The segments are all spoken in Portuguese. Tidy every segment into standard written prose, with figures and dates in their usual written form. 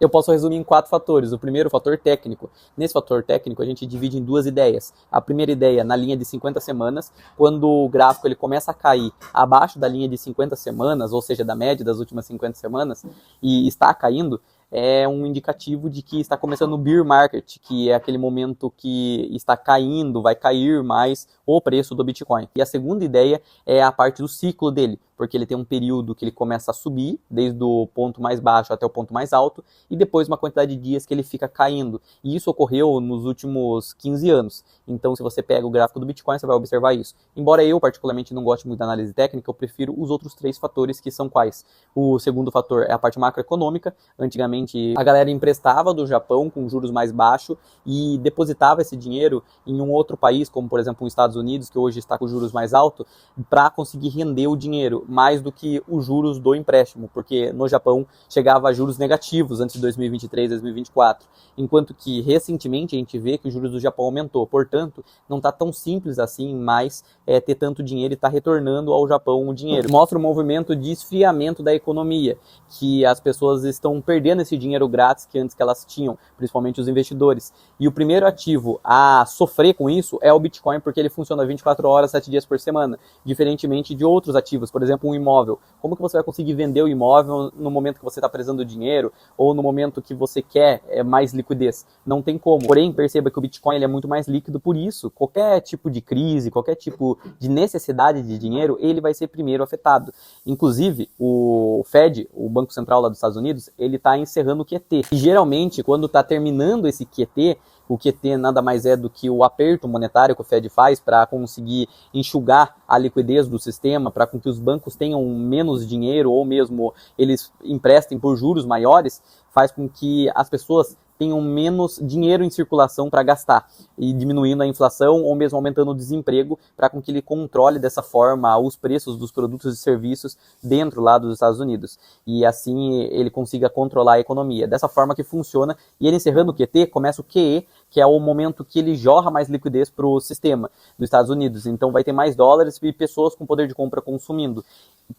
Eu posso resumir em 4 fatores. O primeiro, o fator técnico. Nesse fator técnico, a gente divide em 2 ideias. A primeira ideia, na linha de 50 semanas, quando o gráfico ele começa a cair abaixo da linha de 50 semanas, ou seja, da média das últimas 50 semanas, e está caindo, é um indicativo de que está começando o bear market, que é aquele momento que está caindo, vai cair mais o preço do Bitcoin. E a segunda ideia é a parte do ciclo dele, porque ele tem um período que ele começa a subir, desde o ponto mais baixo até o ponto mais alto, e depois uma quantidade de dias que ele fica caindo. E isso ocorreu nos últimos 15 anos. Então, se você pega o gráfico do Bitcoin, você vai observar isso. Embora eu, particularmente, não goste muito da análise técnica, eu prefiro os outros 3 fatores, que são quais? O segundo fator é a parte macroeconômica. Antigamente, a galera emprestava do Japão com juros mais baixos e depositava esse dinheiro em um outro país, como, por exemplo, os Estados Unidos, que hoje está com juros mais altos, para conseguir render o dinheiro, mais do que os juros do empréstimo, porque no Japão chegava a juros negativos antes de 2023, 2024, enquanto que recentemente a gente vê que os juros do Japão aumentou, portanto, não está tão simples assim mais ter tanto dinheiro e estar retornando ao Japão o dinheiro. Mostra um movimento de esfriamento da economia, que as pessoas estão perdendo esse dinheiro grátis que antes que elas tinham, principalmente os investidores. E o primeiro ativo a sofrer com isso é o Bitcoin, porque ele funciona 24 horas, 7 dias por semana, diferentemente de outros ativos, por exemplo, um imóvel. Como que você vai conseguir vender o imóvel no momento que você está precisando de dinheiro ou no momento que você quer mais liquidez? Não tem como. Porém, perceba que o Bitcoin ele é muito mais líquido, por isso, qualquer tipo de crise, qualquer tipo de necessidade de dinheiro, ele vai ser primeiro afetado. Inclusive, o Fed, o Banco Central lá dos Estados Unidos, ele está encerrando o QT. E geralmente, quando está terminando esse QT, o QT nada mais é do que o aperto monetário que o Fed faz para conseguir enxugar a liquidez do sistema, para que os bancos tenham menos dinheiro ou mesmo eles emprestem por juros maiores, faz com que as pessoas tenham menos dinheiro em circulação para gastar e diminuindo a inflação ou mesmo aumentando o desemprego para com que ele controle dessa forma os preços dos produtos e serviços dentro lá dos Estados Unidos e assim ele consiga controlar a economia. Dessa forma que funciona e ele encerrando o QT, começa o QE, que é o momento que ele jorra mais liquidez para o sistema dos Estados Unidos. Então vai ter mais dólares e pessoas com poder de compra consumindo.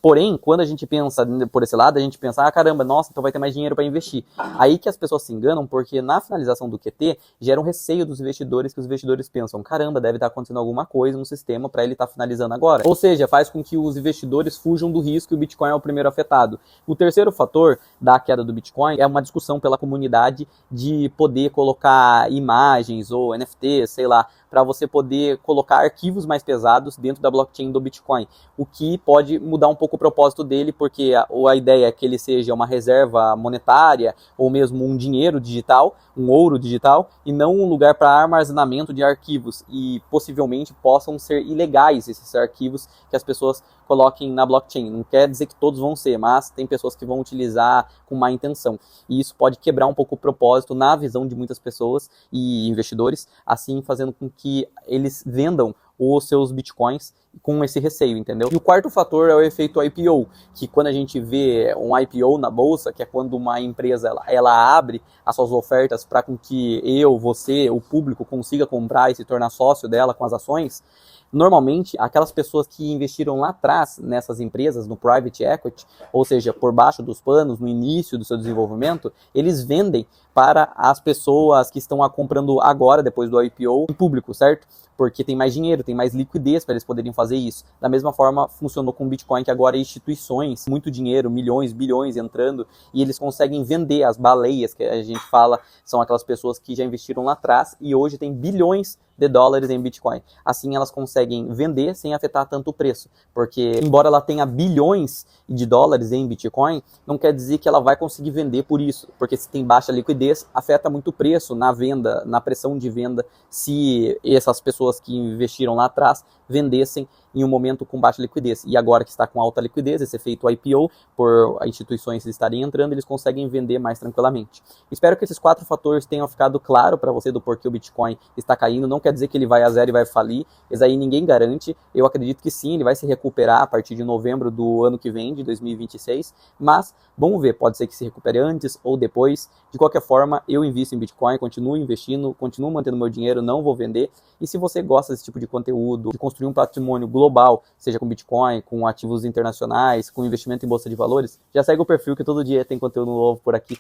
Porém, quando a gente pensa por esse lado, a gente pensa, caramba, nossa, então vai ter mais dinheiro para investir. Aí que as pessoas se enganam, porque na finalização do QT, gera um receio dos investidores, que os investidores pensam, caramba, deve estar acontecendo alguma coisa no sistema para ele estar finalizando agora. Ou seja, faz com que os investidores fujam do risco e o Bitcoin é o primeiro afetado. O terceiro fator da queda do Bitcoin é uma discussão pela comunidade de poder colocar imagens ou NFTs, sei lá, para você poder colocar arquivos mais pesados dentro da blockchain do Bitcoin, o que pode mudar um pouco o propósito dele, porque a ideia é que ele seja uma reserva monetária ou mesmo um dinheiro digital, um ouro digital, e não um lugar para armazenamento de arquivos, e possivelmente possam ser ilegais esses arquivos que as pessoas coloquem na blockchain. Não quer dizer que todos vão ser, mas tem pessoas que vão utilizar com má intenção, e isso pode quebrar um pouco o propósito na visão de muitas pessoas e investidores, assim fazendo com que eles vendam os seus bitcoins com esse receio, entendeu? E o quarto fator é o efeito IPO, que quando a gente vê um IPO na bolsa, que é quando uma empresa ela abre as suas ofertas para com que eu, você, o público consiga comprar e se tornar sócio dela com as ações, normalmente aquelas pessoas que investiram lá atrás nessas empresas, no private equity, ou seja, por baixo dos panos, no início do seu desenvolvimento, eles vendem para as pessoas que estão comprando agora, depois do IPO, em público, certo? Porque tem mais dinheiro, tem mais liquidez para eles poderem fazer isso. Da mesma forma, funcionou com o Bitcoin, que agora é instituições, muito dinheiro, milhões, bilhões entrando, e eles conseguem vender as baleias, que a gente fala, são aquelas pessoas que já investiram lá atrás e hoje tem bilhões de dólares em Bitcoin. Assim elas conseguem vender sem afetar tanto o preço, porque embora ela tenha bilhões de dólares em Bitcoin, não quer dizer que ela vai conseguir vender por isso, porque se tem baixa liquidez, afeta muito o preço na venda, na pressão de venda, se essas pessoas que investiram lá atrás vendessem em um momento com baixa liquidez. E agora que está com alta liquidez, esse efeito IPO, por instituições estarem entrando, eles conseguem vender mais tranquilamente. Espero que esses 4 fatores tenham ficado claro para você do porquê o Bitcoin está caindo. Não quer dizer que ele vai a zero e vai falir. Isso aí ninguém garante. Eu acredito que sim, ele vai se recuperar a partir de novembro do ano que vem, de 2026. Mas vamos ver, pode ser que se recupere antes ou depois. De qualquer forma, eu invisto em Bitcoin, continuo investindo, continuo mantendo meu dinheiro, não vou vender. E se você gosta desse tipo de conteúdo, de construir um patrimônio global, seja com Bitcoin, com ativos internacionais, com investimento em bolsa de valores, já segue o perfil que todo dia tem conteúdo novo por aqui.